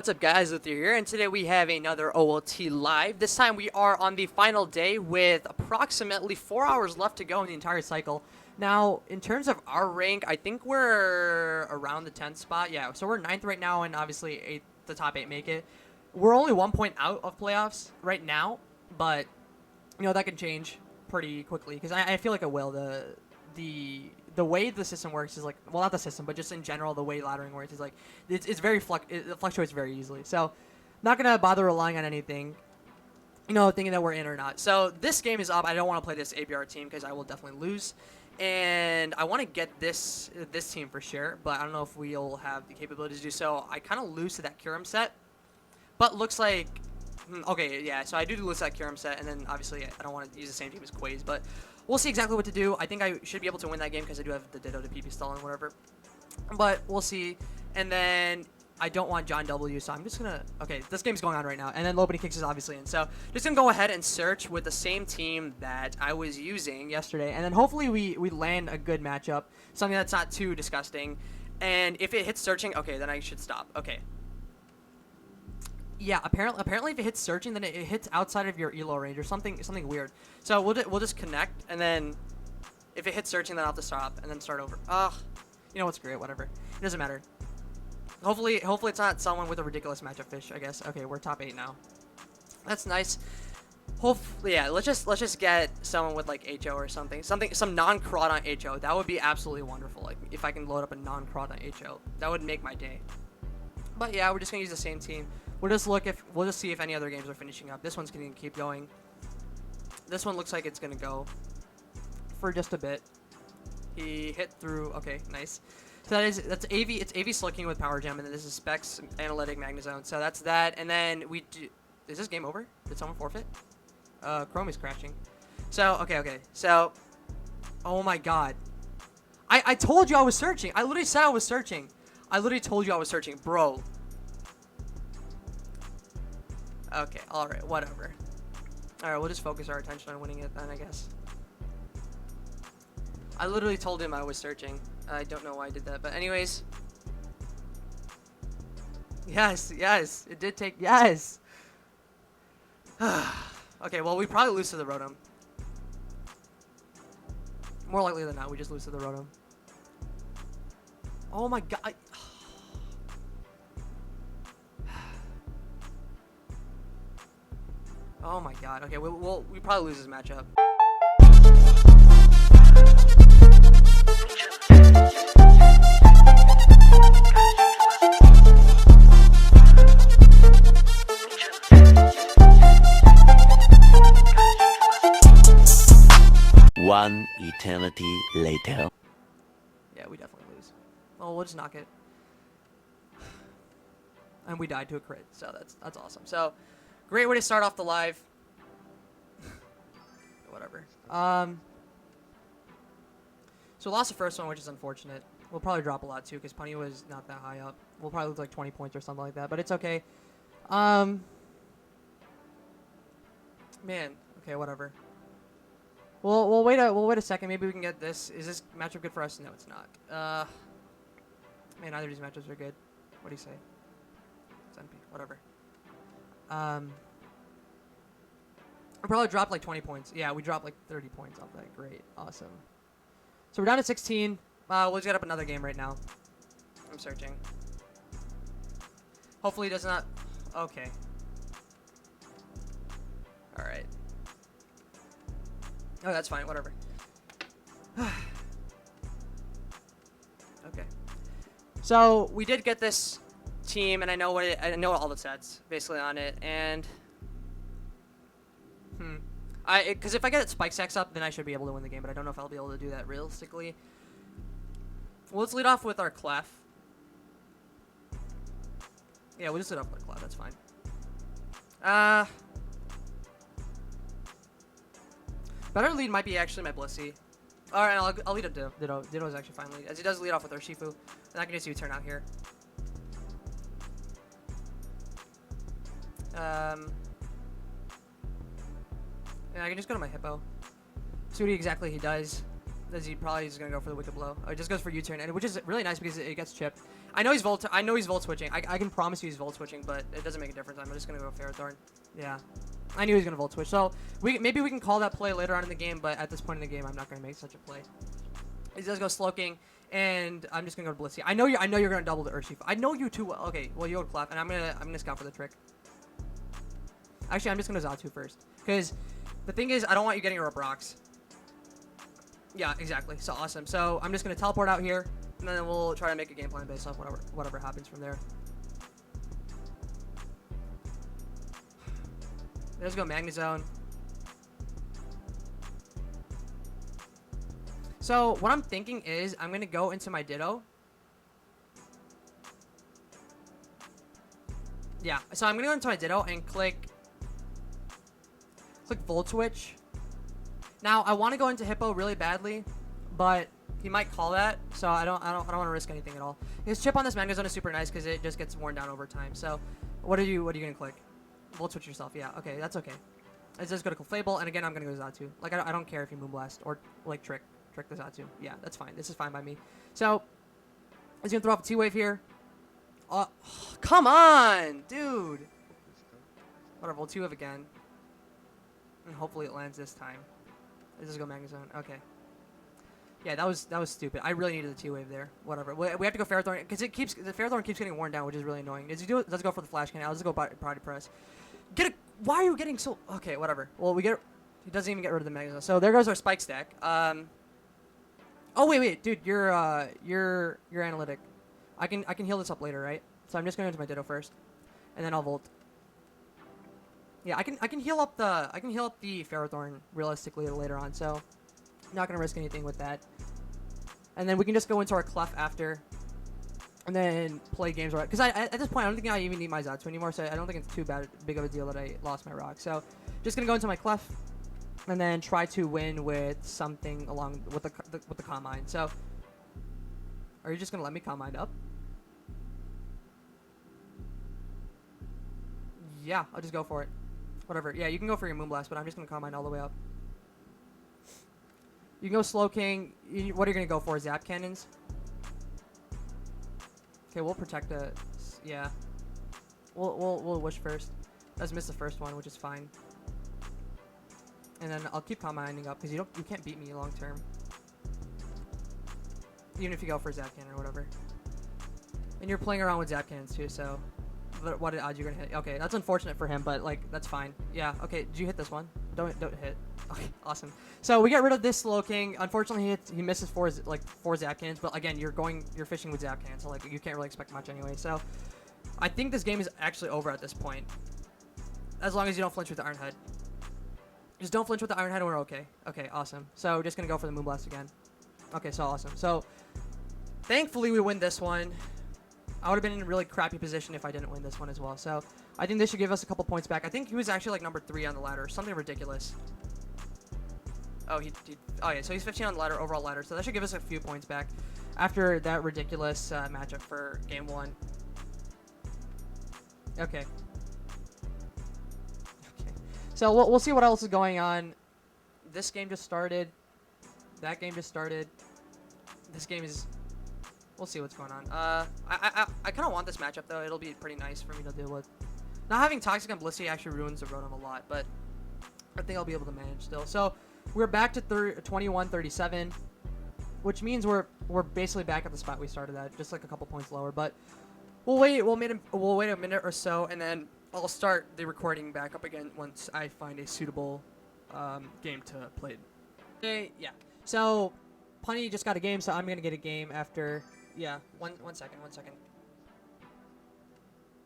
What's up guys, Luthier here, and today we have another OLT Live. This time we are on the final day with approximately 4 hours left to go in the entire cycle. Now, in terms of our rank, I think we're around the 10th spot. Yeah, so we're 9th right now, and obviously the top 8 make it. We're only 1 point out of playoffs right now, but, you know, that can change pretty quickly, because I feel like it will. The way the system works is like, well, not the system, but just in general, the way laddering works is like, it's very it fluctuates very easily. So, not gonna bother relying on anything, you know, thinking that we're in or not. So this game is up. I don't want to play this ABR team because I will definitely lose, and I want to get this team for sure. But I don't know if we'll have the capability to do so. I kind of lose to that Curum set, but looks like. Okay, yeah, so I do lose that Curum set, and then obviously I don't want to use the same team as Quaze, but we'll see exactly what to do. I think I should be able to win that game because I do have the Ditto to PP stall and whatever, but we'll see. And then I don't want John W, so I'm just gonna, okay, this game's going on right now, and then Nobody Kicks is obviously in, so just gonna go ahead and search with the same team that I was using yesterday, and then hopefully we land a good matchup, something that's not too disgusting. And if it hits searching, okay, then I should stop. Okay. Yeah, apparently if it hits searching, then it hits outside of your elo range or something weird. So we'll just connect, and then if it hits searching, then I'll have to stop and then start over. Ugh, you know what's great? Whatever, it doesn't matter. Hopefully it's not someone with a ridiculous matchup fish. I guess. Okay, we're top 8 now. That's nice. Hopefully, yeah. Let's just get someone with like HO or some non-crod on HO. That would be absolutely wonderful. Like if I can load up a non-crod on HO, that would make my day. But yeah, we're just gonna use the same team. We'll just see if any other games are finishing up. This one's gonna keep going. This one looks like it's gonna go for just a bit. He hit through. Okay, nice. So that's AV. It's AV Slicking with Power Gem, and then this is Specs Analytic Magnezone. So that's that. And then we do. Is this game over? Did someone forfeit? Chrome is crashing. So okay. So, oh my God. I told you I was searching. I literally said I was searching. I literally told you I was searching, bro. Okay, alright, whatever. Alright, we'll just focus our attention on winning it then, I guess. I literally told him I was searching. I don't know why I did that, but anyways. Yes, it did take, yes! Okay, well, we probably lose to the Rotom. More likely than not, we just lose to the Rotom. Oh my God. Oh my God. Okay, we probably lose this matchup. One eternity later. Yeah, we definitely lose. Oh, we'll just knock it. And we died to a crit, so that's awesome. So, great way to start off the live. Whatever. So lost the first one, which is unfortunate. We'll probably drop a lot too, because Punny was not that high up. We'll probably lose like 20 points or something like that, but it's okay. Man, okay, whatever. We'll wait a second. Maybe we can get this. Is this matchup good for us? No, it's not. Man, neither of these matchups are good. What do you say? It's NP. Whatever. We probably dropped like 20 points. Yeah, we dropped like 30 points off that. Great. Awesome. So we're down to 16. We'll just get up another game right now. I'm searching. Hopefully it does not... Okay. Alright. Oh, that's fine. Whatever. Okay. So we did get this team, and I know I know all the sets basically on it, and... Because if I get Spike Sacks up, then I should be able to win the game, but I don't know if I'll be able to do that realistically. Well, let's lead off with our Clef. Yeah, we'll just lead off with our Clef, that's fine. Better lead might be actually my Blissey. Alright, I'll lead up Ditto. Ditto is actually fine lead, as he does lead off with our Shifu. And I can just do a turn out here. And I can just go to my Hippo. See what exactly he does. He probably is going to go for the Wicked Blow. It just goes for U-turn, and which is really nice because it gets chipped. I know he's volt switching. I can promise you he's volt switching, but it doesn't make a difference. I'm just gonna go Ferrothorn. Yeah. I knew he was gonna volt switch. So maybe we can call that play later on in the game, but at this point in the game, I'm not gonna make such a play. He does go Slowking, and I'm just gonna go to Blissey. I know you're gonna double the Urshifu. I know you too well. Okay, well you go to Clef, and I'm gonna scout for the trick. Actually, I'm just gonna Xatu first, because the thing is, I don't want you getting a rocks. Yeah, exactly. So awesome. So I'm just gonna teleport out here, and then we'll try to make a game plan based off whatever happens from there. Let's go Magnezone. So what I'm thinking is I'm gonna go into my Ditto. Yeah, so I'm gonna go into my Ditto and click Volt Switch. Now I want to go into Hippo really badly, but he might call that, so I don't want to risk anything at all. His chip on this Magnezone is super nice because it just gets worn down over time. So what are you gonna click? Volt Switch yourself. Yeah, okay, that's okay. Let's just go to Clefable, and again I'm gonna go Xatu. Like I don't care if you Moonblast or like trick the Xatu. Yeah, that's fine. This is fine by me. So he's gonna throw off a T-Wave here. Come on, dude. Whatever, we'll T-Wave again. And hopefully it lands this time. Let's just go Magnezone. Okay. Yeah, that was stupid. I really needed the T-Wave there. Whatever. We have to go Ferrothorn because the Ferrothorn keeps getting worn down, which is really annoying. Let's go for the Flash Cannon. I'll just go Priority Press. Why are you getting so? Okay, whatever. Well, he doesn't even get rid of the Magnezone. So there goes our Spike Stack. Oh wait, dude, you're analytic. I can heal this up later, right? So I'm just going into my Ditto first, and then I'll Volt. Yeah, I can heal up the Ferrothorn realistically later on. So not gonna risk anything with that. And then we can just go into our Clef after, and then play games right. Because at this point I don't think I even need my Xatu anymore. So I don't think it's too big of a deal that I lost my Rock. So just gonna go into my Clef, and then try to win with something along with the Calm Mind. So are you just gonna let me Calm Mind up? Yeah, I'll just go for it. Whatever. Yeah, you can go for your Moonblast, but I'm just gonna Calm Mind all the way up. You can go Slowking. What are you gonna go for? Zap Cannons? Okay, we'll protect it. Yeah. We'll Wish first. Let's miss the first one, which is fine. And then I'll keep Calm Minding up because you can't beat me long term. Even if you go for Zap Cannon or whatever. And you're playing around with Zap Cannons too, so what odds you're gonna hit? Okay, that's unfortunate for him, but like that's fine. Yeah. Okay. Did you hit this one? Don't hit. Okay. Awesome. So we get rid of this Slowking. Unfortunately, he misses four Zap Cannons, but again, you're fishing with Zap Cannons, so like you can't really expect much anyway. So I think this game is actually over at this point, as long as you don't flinch with the Iron Head. Just don't flinch with the Iron Head and we're okay. Okay, awesome. So we're just going to go for the Moonblast again. Okay, so awesome. So thankfully we win this one. I would have been in a really crappy position if I didn't win this one as well. So I think this should give us a couple points back. I think he was actually like number 3 on the ladder. Something ridiculous. Oh, oh yeah, so he's 15 on the ladder, overall ladder. So that should give us a few points back after that ridiculous matchup for game 1. Okay. So we'll see what else is going on. This game just started. That game just started. This game is... We'll see what's going on. I kind of want this matchup, though. It'll be pretty nice for me to deal with. Not having Toxic and Blissey actually ruins the Rotom a lot, but I think I'll be able to manage still. So we're back to 21-37, which means we're basically back at the spot we started at, just like a couple points lower. But we'll wait a minute or so, and then I'll start the recording back up again once I find a suitable game to play. Okay, yeah. So Punny just got a game, so I'm gonna get a game after. Yeah, one second.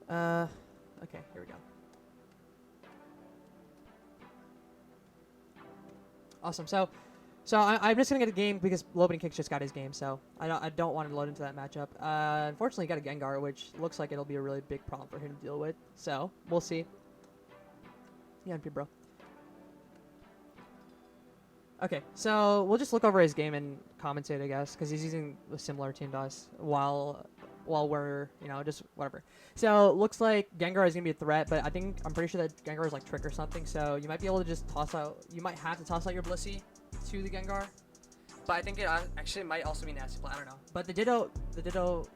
Okay, here we go. Awesome. So I'm just gonna get a game because Loading Kicks just got his game, so I don't want to load into that matchup. Unfortunately, he got a Gengar, which looks like it'll be a really big problem for him to deal with. So we'll see. Yeah, MP bro. Okay, so we'll just look over his game and commentate, I guess, because he's using a similar team to us while we're, just whatever. So looks like Gengar is gonna be a threat, but I'm pretty sure that Gengar is like Trick or something. So you might be able to just you might have to toss out your Blissey to the Gengar, But I think it actually might also be nasty play. I don't know. But the Ditto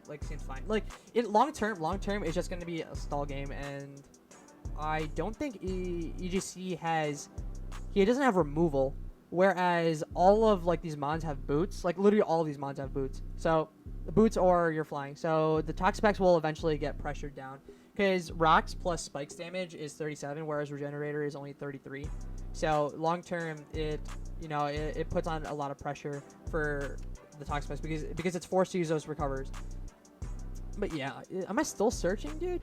like seems fine. Like in long term, it's just gonna be a stall game, and I don't think EGC has. He doesn't have removal, whereas all of like these mons have boots. Like literally all of these mons have boots. So the boots or you're flying. So the Toxapex will eventually get pressured down because rocks plus spikes damage is 37, whereas regenerator is only 33. So long term, it puts on a lot of pressure for the Toxapex because it's forced to use those recovers. But yeah, am I still searching, dude?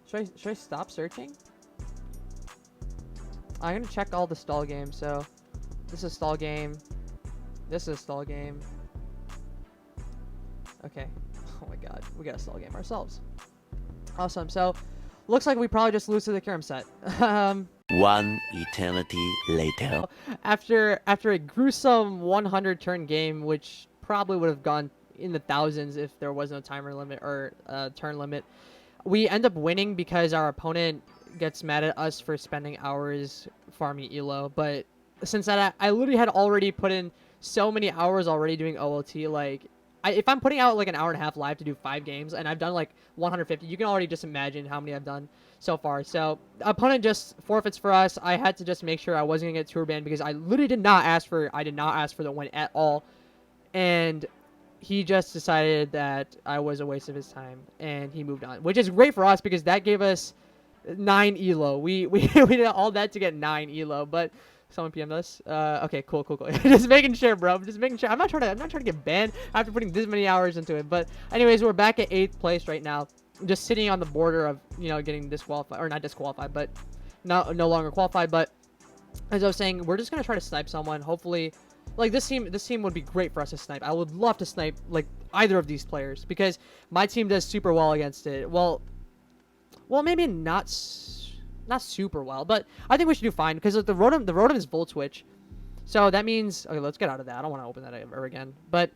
Should I stop searching? I'm gonna check all the stall games. So this is stall game. This is stall game. Okay. Oh my god, we got a stall game ourselves. Awesome. So looks like we probably just lose to the Kirim set. One eternity later. After a gruesome 100 turn game, which probably would have gone in the thousands if there was no timer limit or turn limit, we end up winning because our opponent gets mad at us for spending hours farming elo. But since that, I literally had already put in so many hours already doing OLT. Like, if I'm putting out like an hour and a half live to do 5 games, and I've done like 150, you can already just imagine how many I've done so far. So opponent just forfeits for us. I had to just make sure I wasn't gonna get tour banned because I literally did not ask for the win at all, and he just decided that I was a waste of his time and he moved on, which is great for us because that gave us 9 elo. We did all that to get 9 elo, but someone PM'd us. Okay, cool. Just making sure, bro. Just making sure. I'm not trying to get banned after putting this many hours into it. But anyways, we're back at 8th place right now, just sitting on the border of getting disqualified, or not disqualified, but no longer qualified. But as I was saying, we're just gonna try to snipe someone. Hopefully, like this team would be great for us to snipe. I would love to snipe like either of these players because my team does super well against it. Well, maybe not super well, but I think we should do fine because the Rotom is Volt Switch. So that means, okay, let's get out of that. I don't want to open that ever again. But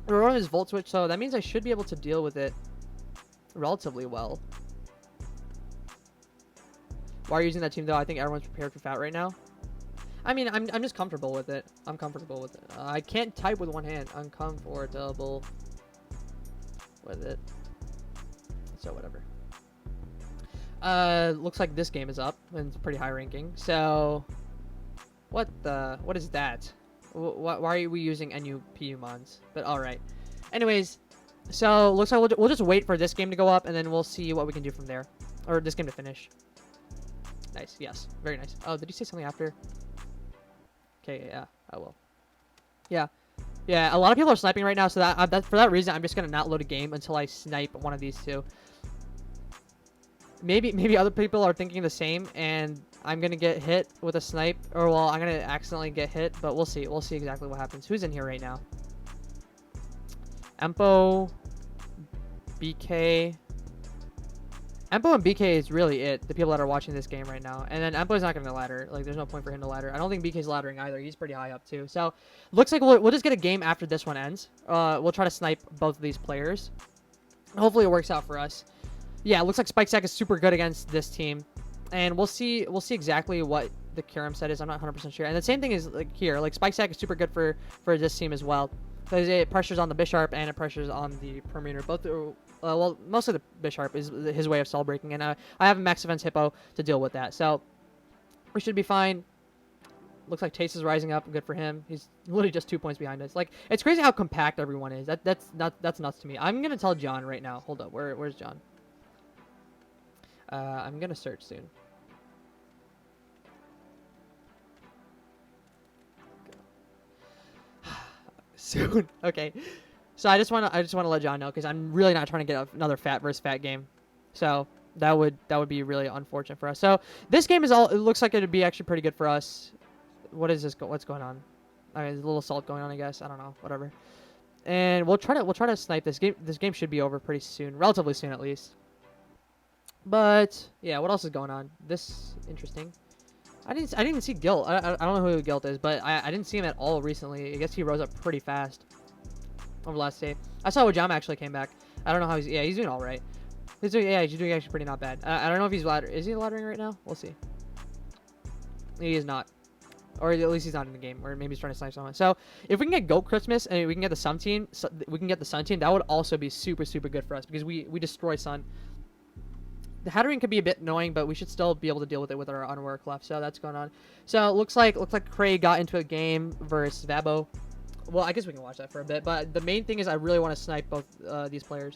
the Rotom is Volt Switch, so that means I should be able to deal with it relatively well. Why are you using that team though? I think everyone's prepared for Fat right now. I mean, I'm just comfortable with it. I'm comfortable with it. I can't type with one hand. Uncomfortable with it. So whatever. Looks like this game is up and it's pretty high ranking. So, what is that? Why are we using NUPU mons? But all right. Anyways, so looks like we'll just wait for this game to go up and then we'll see what we can do from there, or this game to finish. Nice. Yes. Very nice. Oh, did you say something after? Okay. Yeah. I will. Yeah. Yeah. A lot of people are sniping right now, so that for that reason, I'm just gonna not load a game until I snipe one of these two. Maybe other people are thinking the same, and I'm gonna get hit with a snipe, or well, I'm gonna accidentally get hit, but we'll see. We'll see exactly what happens. Who's in here right now? Empo, BK. Empo and BK is really it. The people that are watching this game right now, and then Empo's not gonna ladder. Like, there's no point for him to ladder. I don't think BK's laddering either. He's pretty high up too. So, looks like we'll just get a game after this one ends. We'll try to snipe both of these players. Hopefully, it works out for us. Yeah, it looks like Spike Sack is super good against this team, and we'll see exactly what the Kirim set is. I'm not 100% sure. And the same thing is like here, like Spike Sack is super good for this team as well, because it pressures on the Bisharp and it pressures on the Permeator. Both, well, mostly the Bisharp is his way of stall breaking, and I have a Max Defense Hippo to deal with that, so we should be fine. Looks like Chase is rising up. Good for him. He's literally just 2 points behind us. Like, it's crazy how compact everyone is. That's nuts to me. I'm gonna tell John right now. Hold up, where's John? I'm gonna search soon. Soon. Okay. So I just wanna let John know because I'm really not trying to get another Fat versus Fat game. So that would be really unfortunate for us. So this game is it looks like it'd be actually pretty good for us. What is this? What's going on? I mean, there's a little assault going on, I guess. I don't know. Whatever. And we'll try to snipe this game. This game should be over pretty soon, relatively soon at least. But yeah, what else is going on? This interesting. I didn't even see Gilt. I don't know who Gilt is, but I didn't see him at all recently. I guess he rose up pretty fast over last day. I saw Wajama actually came back. I don't know how he's doing all right. He's doing actually pretty not bad. I don't know if he's laddering. Is he laddering right now? We'll see. He is not. Or at least he's not in the game, or maybe he's trying to snipe someone. So if we can get Goat Christmas and we can get the Sun team, we can get the Sun team, that would also be super, super good for us because we destroy Sun. The Hattering could be a bit annoying, but we should still be able to deal with it with our unwork left. So that's going on. So it looks like Craig got into a game versus Vabo. Well, I guess we can watch that for a bit, but the main thing is I really want to snipe both these players.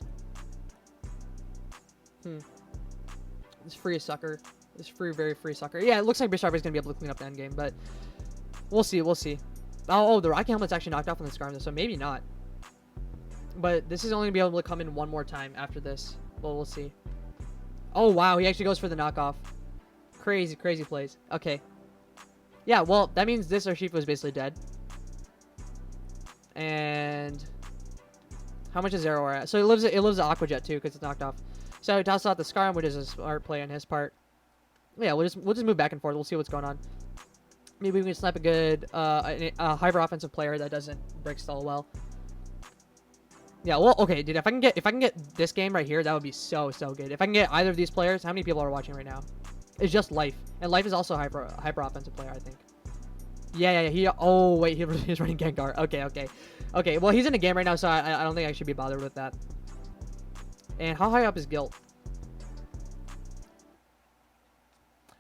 This free sucker. This very free sucker. Yeah, it looks like Bisharp is going to be able to clean up the end game, but we'll see. We'll see. Oh, the Rocky Helmet's actually knocked off on the Scarm, so maybe not. But this is only going to be able to come in one more time after this. Well, we'll see. Oh, wow. He actually goes for the knockoff. Crazy, crazy plays. Okay. Yeah, well, that means this Urshifu is basically dead. And how much is Zero at? So it lives the Aqua Jet too because it's knocked off. So he tosses out the Scarm, which is a smart play on his part. Yeah, we'll just move back and forth. We'll see what's going on. Maybe we can snipe a good hyper offensive player that doesn't break stall well. Yeah, well, okay, dude. If I can get this game right here, that would be so good. If I can get either of these players, how many people are watching right now? It's just Life, and Life is also a hyper offensive player, I think. Yeah. Oh wait, he's running Gengar. Okay. Well, he's in a game right now, so I don't think I should be bothered with that. And how high up is Guilt?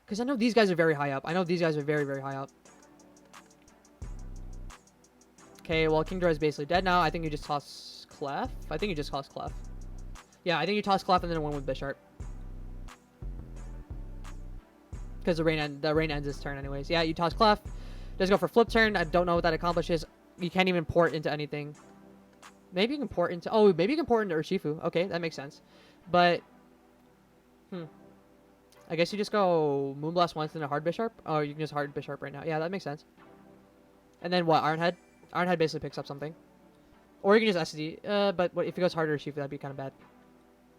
Because I know these guys are very high up. I know these guys are very high up. Okay, well, Kingdra is basically dead now. I think you just toss Clef. I think you just toss Clef. Yeah, I think you toss Clef and then win with Bisharp. Because the rain ends his turn anyways. Yeah, you toss Clef. Does go for flip turn. I don't know what that accomplishes. You can't even port into anything. Maybe you can port into... Oh, maybe you can port into Urshifu. Okay, that makes sense. But... I guess you just go Moonblast once and a hard Bisharp. Oh, you can just hard Bisharp right now. Yeah, that makes sense. And then what? Iron Head? Iron Head basically picks up something. Or you can just SD. But if it goes harder Urshifu, that'd be kind of bad.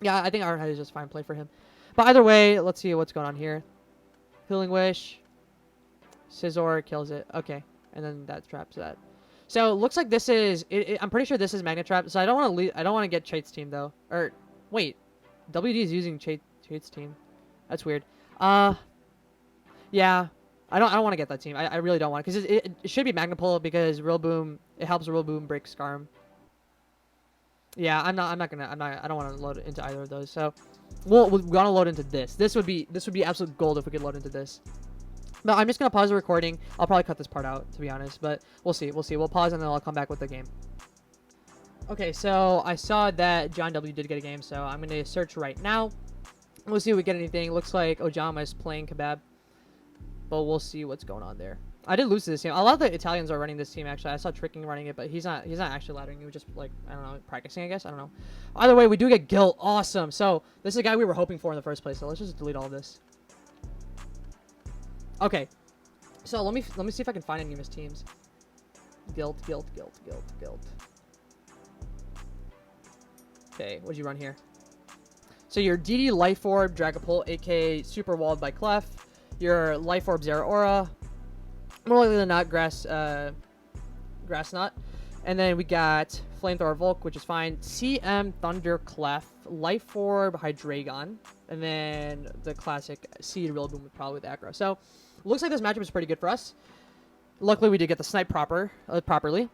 Yeah, I think Iron Head is just fine play for him. But either way, let's see what's going on here. Healing Wish. Scizor kills it. Okay. And then that traps that. So it looks like this is... I'm pretty sure this is Magnet Trap. So I don't want to get Chate's team though. Or wait. WD is using Chate's team. That's weird. Yeah. I don't want to get that team. I really don't want it. Because it should be Magnapole because Real Boom... It helps Real Boom break Scarm. Yeah, I don't want to load into either of those. So we're gonna load into this. This would be absolute gold if we could load into this. But I'm just gonna pause the recording. I'll probably cut this part out, to be honest. But we'll see. We'll pause and then I'll come back with the game. Okay, so I saw that John W did get a game, so I'm gonna search right now. We'll see if we get anything. Looks like Ojama is playing Kebab, but we'll see what's going on there. I did lose to this team. A lot of the Italians are running this team, actually. I saw Tricking running it, but he's not actually laddering. He was just, like, I don't know, practicing, I guess. I don't know. Either way, we do get Guilt. Awesome. So this is a guy we were hoping for in the first place. So let's just delete all this. Okay. So let me see if I can find any of his teams. Guilt. Okay, what'd you run here? So your DD Life Orb, Dragapult, AK Super Walled by Clef. Your Life Orb Zeraora. More likely than not, Grass Knot. And then we got Flamethrower Volk, which is fine. CM Thunder Clef, Life Orb Hydreigon, and then the classic Seed Real Boom with probably with aggro. So looks like this matchup is pretty good for us. Luckily, we did get the snipe properly.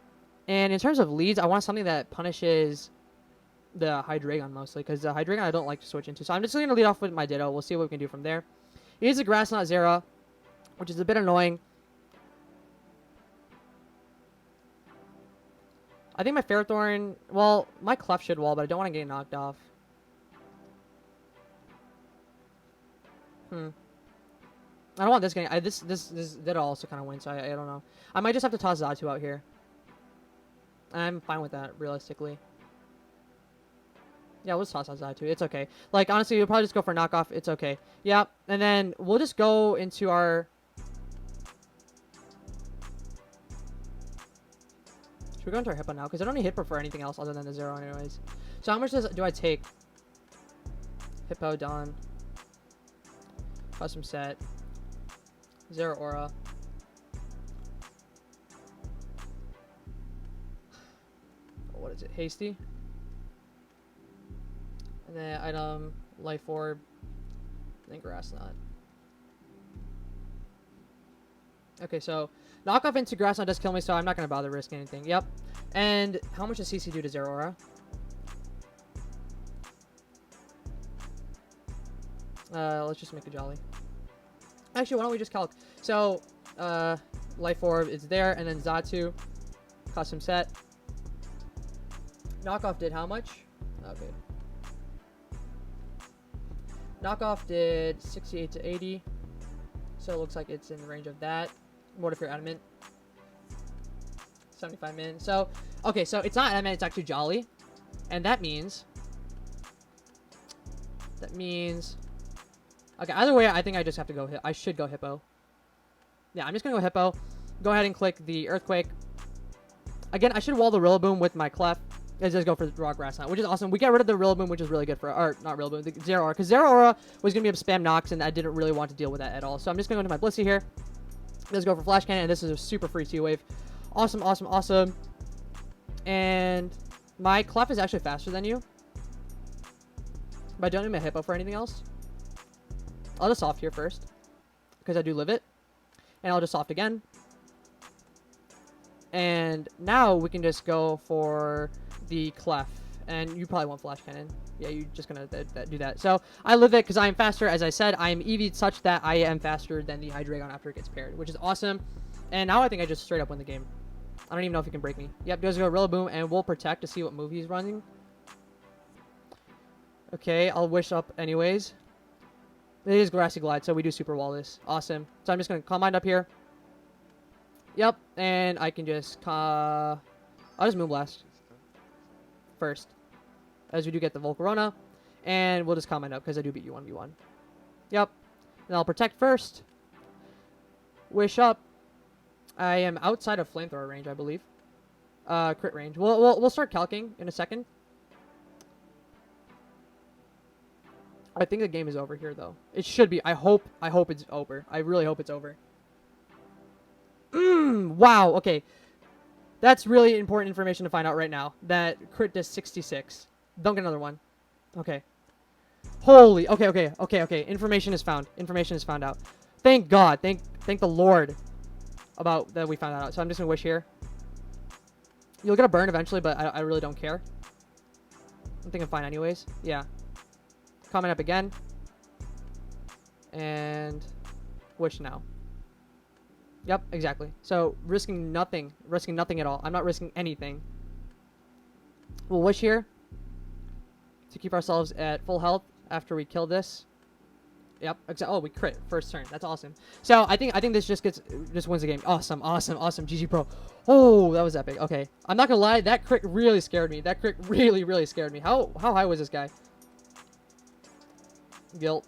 And in terms of leads, I want something that punishes the Hydreigon mostly, because the Hydreigon I don't like to switch into. So I'm just going to lead off with my Ditto. We'll see what we can do from there. He is a Grass Knot Zera, which is a bit annoying. I think my Ferrothorn... Well, my Clef should wall, but I don't want to get knocked off. I don't want this getting... This Ditto also kind of wins, so I don't know. I might just have to toss Zatu out here. I'm fine with that, realistically. Yeah, we'll just toss out Zatu. It's okay. Like, honestly, we'll probably just go for knockoff. It's okay. Yeah, and then we'll just go into our... Should we go into our Hippo now? Because I don't need Hippo for anything else other than the Zero anyways. So how much do I take? Hippo, Dawn. Custom set. Zero Aura. What is it? Hasty. And then item, Life Orb. And then Grass Knot. Okay, so knockoff into grass does kill me, so I'm not going to bother risking anything. Yep. And how much does CC do to Zero Aura? Let's just make a Jolly. Actually, why don't we just calc? So, Life Orb is there, and then Zatu, custom set. Knockoff did how much? Okay. Knockoff did 68 to 80. So it looks like it's in the range of that. What if you're adamant? 75 min. So, okay, so it's not adamant, it's actually Jolly. And that means... Okay, either way, I think I just have to go I should go Hippo. Yeah, I'm just going to go Hippo. Go ahead and click the Earthquake. Again, I should wall the Rillaboom with my Clef. Let's just go for Raw Grass Knot, which is awesome. We got rid of the Rillaboom, which is really good for... Or, not Rillaboom, the Zero Aura. Because Zero Aura was going to be a spam Nox, and I didn't really want to deal with that at all. So I'm just going to go into my Blissey here. Let's go for Flash Cannon, and this is a super free T-Wave. Awesome, awesome, awesome. And my Clef is actually faster than you. But I don't need my Hippo for anything else. I'll just soft here first, because I do live it. And I'll just soft again. And now we can just go for the Clef. And you probably want Flash Cannon. Yeah, you're just going to do that. So I live it because I am faster. As I said, I am EV'd such that I am faster than the Hydreigon after it gets paired, which is awesome. And now I think I just straight up win the game. I don't even know if he can break me. Yep, does go Rillaboom, and we'll protect to see what move he's running. Okay, I'll wish up anyways. It is Grassy Glide, so we do Super Wall this. Awesome. So I'm just going to Calm Mind up here. Yep, and I can just... I'll just Moonblast first, as we do get the Volcarona. And we'll just Calm Mind up, because I do beat you 1v1. Yep. And I'll Protect first. Wish up. I am outside of Flamethrower range, I believe. Crit range. We'll start calcing in a second. I think the game is over here, though. It should be. I hope it's over. I really hope it's over. Wow. Okay. That's really important information to find out right now. That crit does 66. Don't get another one. Okay. Holy. Okay. Information is found. Information is found out. Thank God. Thank the Lord about that we found that out. So I'm just going to wish here. You'll get a burn eventually, but I really don't care. I think I'm fine anyways. Yeah. Comment up again. And wish now. Yep, exactly. So risking nothing at all. I'm not risking anything. We'll wish here to keep ourselves at full health after we kill this. Yep. Oh, we crit first turn. That's awesome. So I think this just wins the game. Awesome. GG Pro. Oh, that was epic. Okay. I'm not gonna lie, that crit really scared me. That crit really scared me. How high was this guy? Guilt.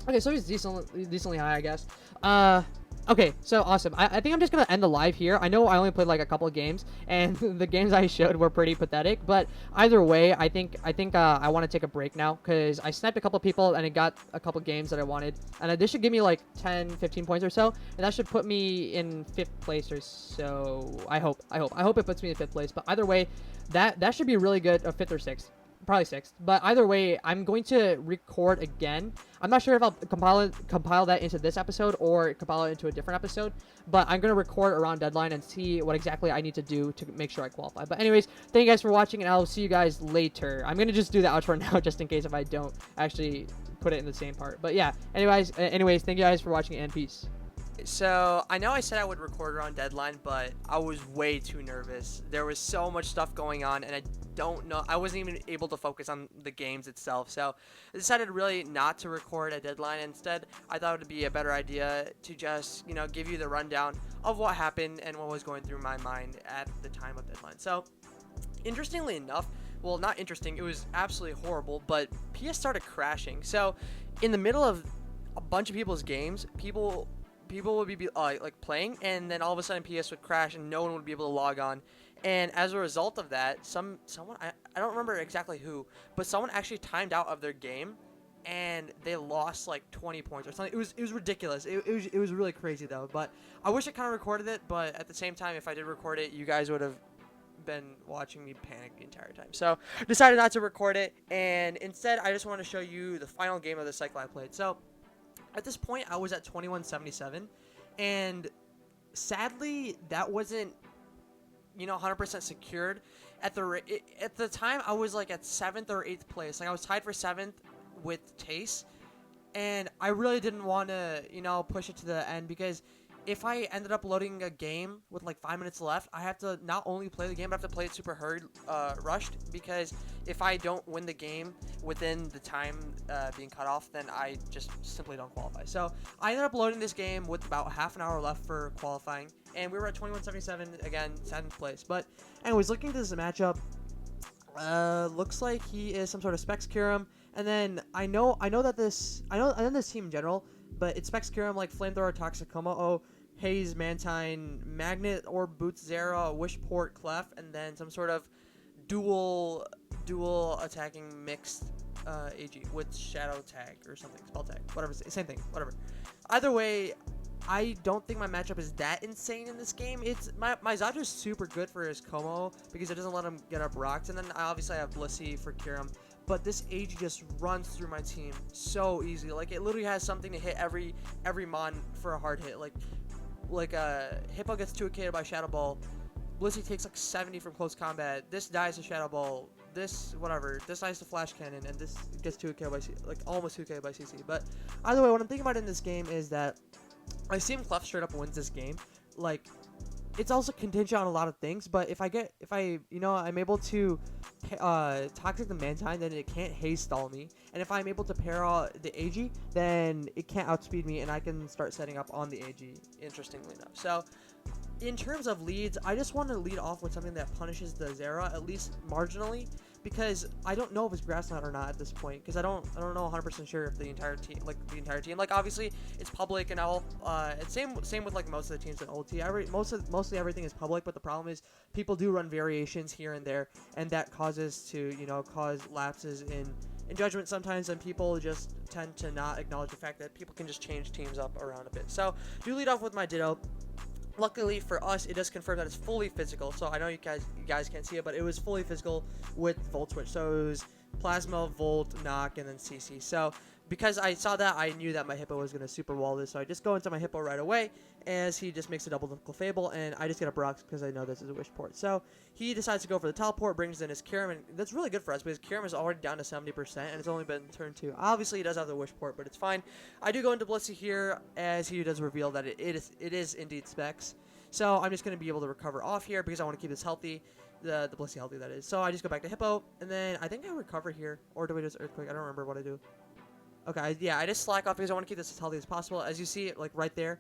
Okay, so he's decently high, I guess. Okay, so awesome. I think I'm just gonna end the live here. I know I only played like a couple of games, and the games I showed were pretty pathetic. But either way, I think I want to take a break now because I sniped a couple of people and it got a couple games that I wanted, and this should give me like 10, 15 points or so, and that should put me in 5th place or so. I hope it puts me in 5th place. But either way, that should be really good. 5th or 6th. Probably 6th, but either way, I'm going to record again. I'm not sure if I'll compile that into this episode or compile it into a different episode, but I'm going to record around deadline and see what exactly I need to do to make sure I qualify. But anyways, thank you guys for watching, and I'll see you guys later. I'm going to just do the outro now just in case if I don't actually put it in the same part. But yeah, anyways, thank you guys for watching, and peace. So, I know I said I would record around deadline, but I was way too nervous. There was so much stuff going on, and I don't know. I wasn't even able to focus on the games itself. So, I decided really not to record a deadline. Instead, I thought it would be a better idea to just, give you the rundown of what happened and what was going through my mind at the time of deadline. So, interestingly enough, well, not interesting, it was absolutely horrible, but PS started crashing. So, in the middle of a bunch of people's games, people would be like playing, and then all of a sudden PS would crash and no one would be able to log on. And as a result of that, someone I don't remember exactly who, but someone actually timed out of their game and they lost like 20 points or something. It was ridiculous. It was really crazy though. But I wish I kind of recorded it, but at the same time, if I did record it, you guys would have been watching me panic the entire time. So decided not to record it, and instead I just want to show you the final game of the cycle I played. So at this point, I was at 2177, and sadly, that wasn't 100% secured. At the time, I was like at 7th or 8th place. Like I was tied for 7th with Tace, and I really didn't want to push it to the end, because if I ended up loading a game with like 5 minutes left, I have to not only play the game, but I have to play it super hurried, rushed, because if I don't win the game within the time being cut off, then I just simply don't qualify. So I ended up loading this game with about half an hour left for qualifying, and we were at 21:77, again, 7th place. But anyways, looking at this matchup, looks like he is some sort of Specs Kirim, and then I know this team in general, but it Specs Kirim like Flamethrower, Toxic Como, Haze, Mantine, Magnet, or Boots Zera, Wishport, Clef, and then some sort of dual attacking mixed AG with Shadow Tag or something, Spell Tag, whatever, same thing, whatever. Either way, I don't think my matchup is that insane in this game. It's my Zato is super good for his Como because it doesn't let him get up rocks, and then I obviously have Blissey for Kirim. But this AG just runs through my team so easy. Like it literally has something to hit every mon for a hard hit. Like Hippo gets 2K'd by Shadow Ball. Blissey takes like 70 from close combat. This dies to Shadow Ball. This dies to Flash Cannon, and this gets 2K by almost 2K by CC. But either way, what I'm thinking about in this game is that I see him Clef straight up wins this game. Like, it's also contingent on a lot of things, but if I'm able to Toxic the Mantine, then it can't haze stall me, and if I'm able to pair the AG, then it can't outspeed me, and I can start setting up on the AG, interestingly enough. So in terms of leads, I just want to lead off with something that punishes the Zera, at least marginally, because I don't know if it's Grass Knot or not at this point, because I don't know 100% sure if the entire team, like obviously it's public and all, it's same with like most of the teams in OLT. Mostly everything is public, but the problem is people do run variations here and there, and that causes to cause lapses in judgment sometimes, and people just tend to not acknowledge the fact that people can just change teams up around a bit. So do lead off with my Ditto. Luckily for us, it does confirm that it's fully physical. So I know you guys can't see it, but it was fully physical with Volt Switch. So it was Plasma, Volt, Knock, and then CC. So because I saw that, I knew that my Hippo was going to super wall this. So I just go into my Hippo right away as he just makes a double Clefable, and I just get a Brox because I know this is a Wishport. So he decides to go for the teleport, brings in his Kirim, and that's really good for us because Kirim is already down to 70%, and it's only been turn 2. Obviously, he does have the Wishport, but it's fine. I do go into Blissey here as he does reveal that it is indeed Specs. So I'm just going to be able to recover off here because I want to keep this healthy, the Blissey healthy, that is. So I just go back to Hippo, and then I think I recover here, or do I just Earthquake? I don't remember what I do. Okay, I just slack off because I want to keep this as healthy as possible. As you see, like right there,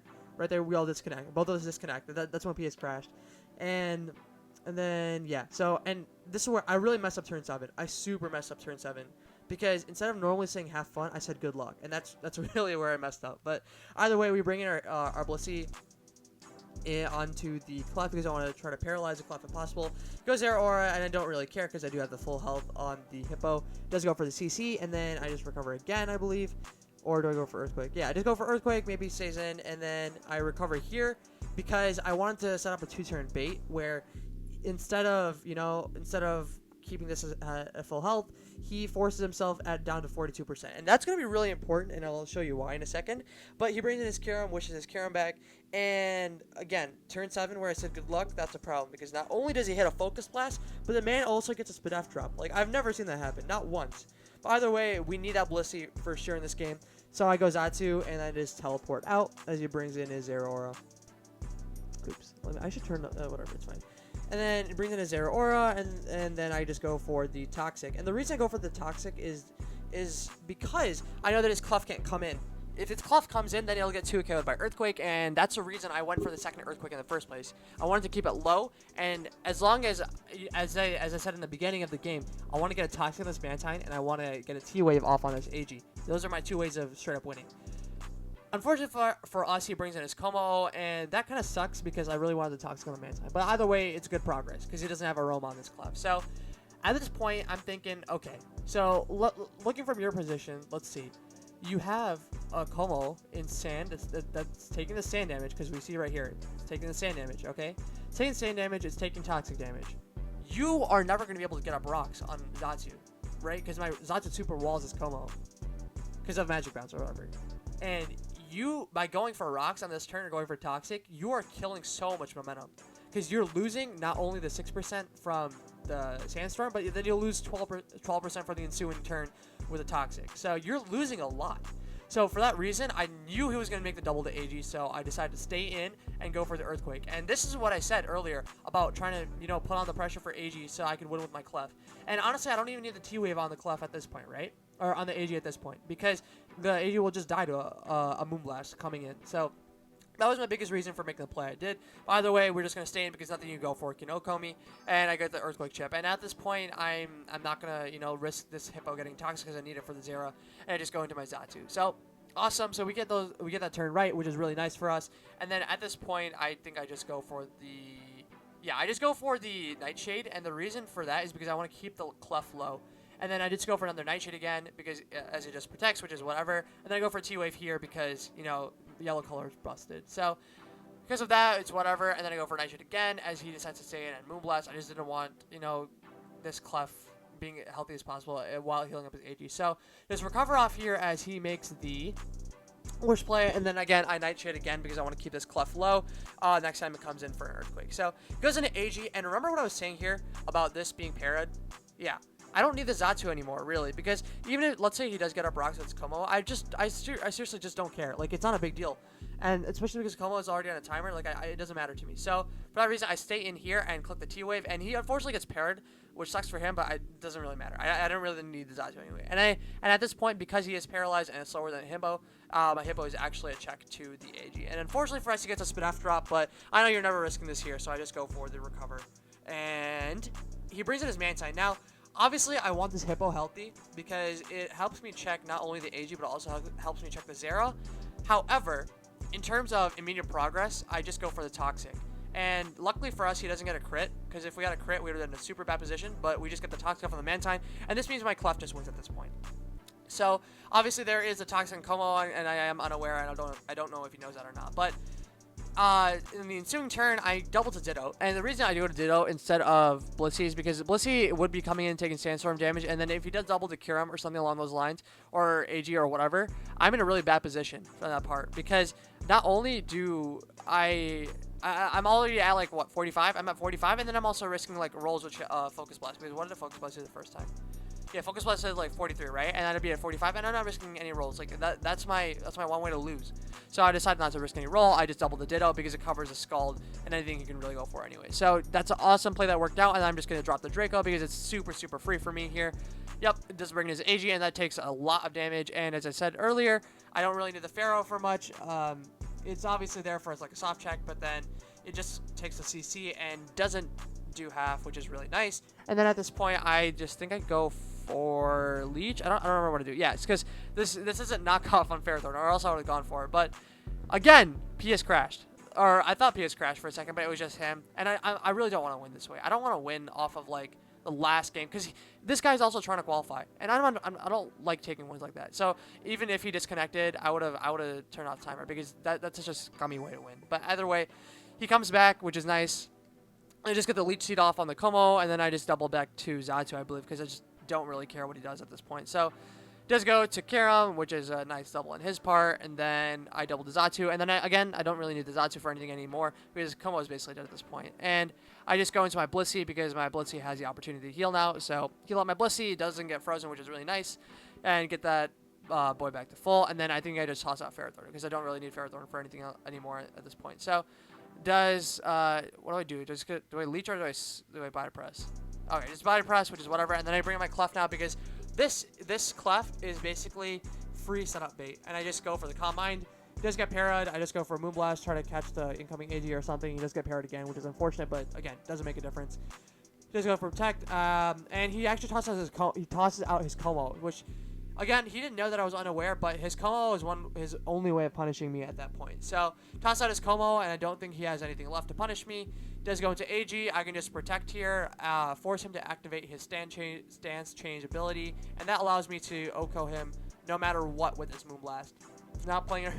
we all disconnect. Both of us disconnect. That's when PS crashed. And then, yeah. So, and this is where I really messed up turn 7. I super messed up turn 7. Because instead of normally saying have fun, I said good luck. And that's really where I messed up. But either way, we bring in our Blissey onto the Clef because I want to try to paralyze the Clef if possible. Goes there Aura, and I don't really care because I do have the full health on the Hippo. Does go for the CC, and then I just recover again, I believe. Or do I go for Earthquake? Yeah, I just go for Earthquake, maybe stays in, and then I recover here because I wanted to set up a 2-turn bait where instead of keeping this at full health, he forces himself down to 42%. And that's going to be really important, and I'll show you why in a second. But he brings in his Kirim, wishes his Kirim back, and again, turn 7 where I said good luck, that's a problem, because not only does he hit a Focus Blast, but the man also gets a Spadef drop. Like, I've never seen that happen, not once. But either way, we need that Blissey for sure in this game. So I go Zatu, and I just teleport out as he brings in his Zero Aura. Oops, I should turn, whatever, it's fine. And then it brings in a Zero Aura, and then I just go for the Toxic. And the reason I go for the Toxic is because I know that his Clef can't come in. If his Clef comes in, then he'll get 2KO'd by Earthquake, and that's the reason I went for the second Earthquake in the first place. I wanted to keep it low, and as long as I said in the beginning of the game, I want to get a Toxic on this Mantine, and I want to get a T-Wave off on this AG. Those are my 2 ways of straight up winning. Unfortunately for us, he brings in his Como, and that kind of sucks because I really wanted the Toxic on the Mantine. But either way, it's good progress because he doesn't have a roam on this Clef. So at this point, I'm thinking, okay, so looking from your position, let's see. You have a Como in sand that's taking the sand damage because we see right here. It's taking the sand damage, okay? It's taking sand damage, it's taking toxic damage. You are never going to be able to get up rocks on Zatu, right? Because my Zatu super walls his Como because of Magic Bounce or whatever. And by going for rocks on this turn or going for toxic, you are killing so much momentum. Because you're losing not only the 6% from the sandstorm, but then you'll lose 12% for the ensuing turn with a toxic. So you're losing a lot. So for that reason, I knew he was going to make the double to AG, so I decided to stay in and go for the earthquake. And this is what I said earlier about trying to, you know, put on the pressure for AG so I could win with my clef. And honestly, I don't even need the T-wave on the clef at this point, right? Or on the AG at this point, because the AG will just die to a Moonblast coming in. So that was my biggest reason for making the play I did. By the way, we're just going to stay in because nothing you go for can OHKO me, and I get the Earthquake chip. And at this point, I'm not going to, you know, risk this Hippo getting toxic because I need it for the Zera, and I just go into my Xatu. So, awesome. So we get that turn right, which is really nice for us. And then at this point, I think I just go for the Nightshade, and the reason for that is because I want to keep the Clef low. And then I just go for another Nightshade again because as it just protects, which is whatever. And then I go for T-Wave here because, you know, the yellow color is busted. So because of that, it's whatever. And then I go for Nightshade again as he decides to stay in and Moonblast. I just didn't want, you know, this Clef being healthy as possible while healing up his AG. So just recover off here as he makes the worst play, and then again I Nightshade again because I want to keep this Clef low. Next time it comes in for an Earthquake. So it goes into AG, and remember what I was saying here about this being parried? Yeah. I don't need the Xatu anymore, really, because even if, let's say he does get up rocks with his Como, I seriously just don't care. Like, it's not a big deal. And especially because Como is already on a timer, like, it doesn't matter to me. So, for that reason, I stay in here and click the T-Wave, and he unfortunately gets parried, which sucks for him, but it doesn't really matter. I don't really need the Xatu anyway. And at this point, because he is paralyzed and is slower than Hippo, my Hippo is actually a check to the AG. And unfortunately for us, he gets a Spit F drop, but I know you're never risking this here, so I just go for the recover. And he brings in his Mantine. Now, obviously, I want this Hippo healthy because it helps me check not only the AG, but also helps me check the Zera. However, in terms of immediate progress, I just go for the Toxic. And luckily for us, he doesn't get a crit, because if we got a crit, we would have been in a super bad position, but we just get the Toxic off on the Mantine, and this means my Clef just wins at this point. So, obviously, there is a Toxic in Como, and I am unaware, and I don't know if he knows that or not, but in the ensuing turn, I double to Ditto, and the reason I do it to Ditto instead of Blissey is because Blissey would be coming in and taking Sandstorm damage, and then if he does double to Kyurem or something along those lines, or AG or whatever, I'm in a really bad position for that part, because not only do I'm already at, like, what, 45? I'm at 45, and then I'm also risking, like, rolls with Focus Blast, because what did the Focus Blast do the first time? Yeah, Focus Blast said like 43, right? And I'd be at 45, and I'm not risking any rolls. Like that's my one way to lose. So I decided not to risk any roll. I just double the Ditto because it covers a Scald and anything you can really go for anyway. So that's an awesome play that worked out, and I'm just gonna drop the Draco because it's super free for me here. Yep, it does bring his AG, and that takes a lot of damage. And as I said earlier, I don't really need the Pharaoh for much. It's obviously there for as like a soft check, but then it just takes the CC and doesn't do half, which is really nice. And then at this point, I just think I go for Leech. I don't remember what to do. Yeah, it's because this isn't knockoff on Ferrothorn, or else I would have gone for it. But again, PS crashed. Or I thought PS crashed for a second, but it was just him. And I really don't want to win this way. I don't want to win off of like the last game, because this guy's also trying to qualify, and I don't like taking wins like that. So even if he disconnected, I would have turned off the timer, because that's just a scummy way to win. But either way, he comes back, which is nice. I just get the Leech Seed off on the Como, and then I just double back to Xatu, I believe, because I just don't really care what he does at this point. So does go to Kyurem, which is a nice double on his part, and then I double the Xatu, and then I don't really need the Xatu for anything anymore, because Como is basically dead at this point. And I just go into my Blissey, because my Blissey has the opportunity to heal now, so heal out my Blissey, doesn't get frozen, which is really nice, and get that boy back to full, and then I think I just toss out Ferrothorn, because I don't really need Ferrothorn for anything anymore at this point. So does, what do? Do I Leech, or do I Body Press? Okay, just Body Press, which is whatever, and then I bring in my Clef now, because this Clef is basically free setup bait, and I just go for the Calm Mind. He does get parried. I just go for a Moonblast, try to catch the incoming AG or something. He does get parried again, which is unfortunate, but again, doesn't make a difference. He does go for Protect, and he actually tosses out his Como, which, again, he didn't know that I was unaware, but his Como is his only way of punishing me at that point. So, toss out his Como, and I don't think he has anything left to punish me. Does go into AG. I can just Protect here, force him to activate his stance change ability, and that allows me to OHKO him no matter what with this Moonblast. Not playing...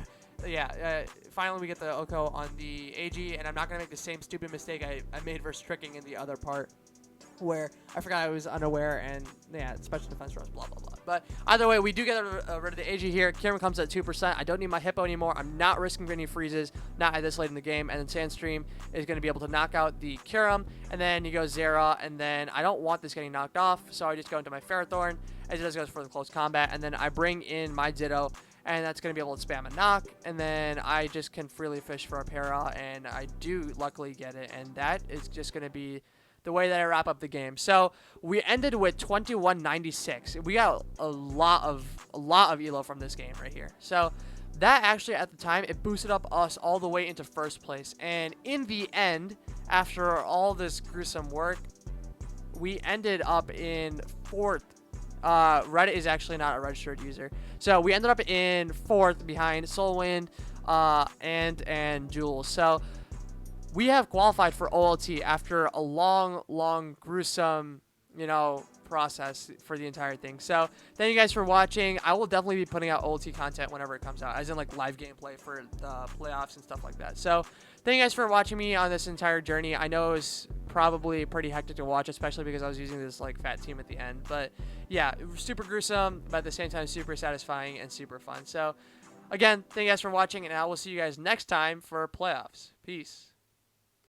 Yeah, finally we get the OHKO on the AG, and I'm not going to make the same stupid mistake I made versus Tricking in the other part, where I forgot I was unaware, and yeah, special defense runs, blah, blah, blah. But either way, we do get rid of the AG here. Kieran comes at 2%. I don't need my Hippo anymore. I'm not risking for any freezes, not at this late in the game. And then Sandstream is going to be able to knock out the Kyurem. And then you go Zera, and then I don't want this getting knocked off, so I just go into my Ferrothorn, as it does goes for the close combat. And then I bring in my Ditto, and that's going to be able to spam a knock, and then I just can freely fish for a para, and I do luckily get it, and that is just going to be the way that I wrap up the game. So we ended with 2196. We got a lot of elo from this game right here. So that actually at the time, it boosted up us all the way into first place, and in the end, after all this gruesome work, we ended up in 4th. Reddit is actually not a registered user. So we ended up in 4th behind Soulwind and Jules. So we have qualified for OLT after a long, gruesome, process for the entire thing. So thank you guys for watching. I will definitely be putting out OLT content whenever it comes out, as in like live gameplay for the playoffs and stuff like that. So thank you guys for watching me on this entire journey. I know it was probably pretty hectic to watch, especially because I was using this like fat team at the end. But yeah, it was super gruesome, but at the same time super satisfying and super fun. So again, thank you guys for watching, and I will see you guys next time for playoffs. Peace.